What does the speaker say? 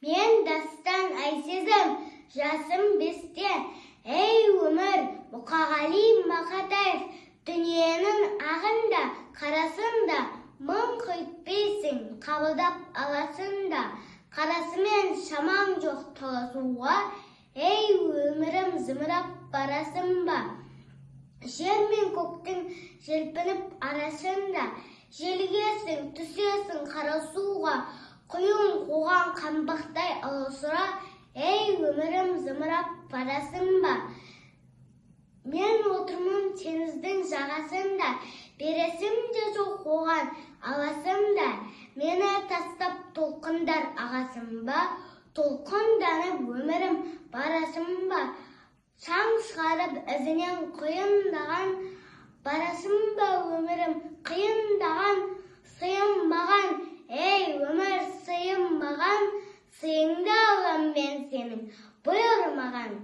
Мен дастан айсезім, жасым 5-тен. Ей өмір, Мұқағали Мақатаев, дүниенің ағында, қарасында, мың құйтпейсің, қабылдап аласында. Қарасымен шамаң жоқ толасуға, ей өмірім зымырап барасың ба? Жер мен көктің желпініп арасында, желгесің, түсесің қарасуға, құйын қоған қанбақтай аласыра, ей өмірім зымырап барасың ба? Мен отырмын теңіздің жағасында, бересім де жоқ оған аласында. Мені тастап толқындар ағасың ба? Толқынданып өмірім барасың ба? Шаң шығарып ізінен құйындаған, барасың ба өмірім қиындаған? Сыйым маған, ей өмір сыйым маған, сыйыңды алам мен сенің, бұйыр маған.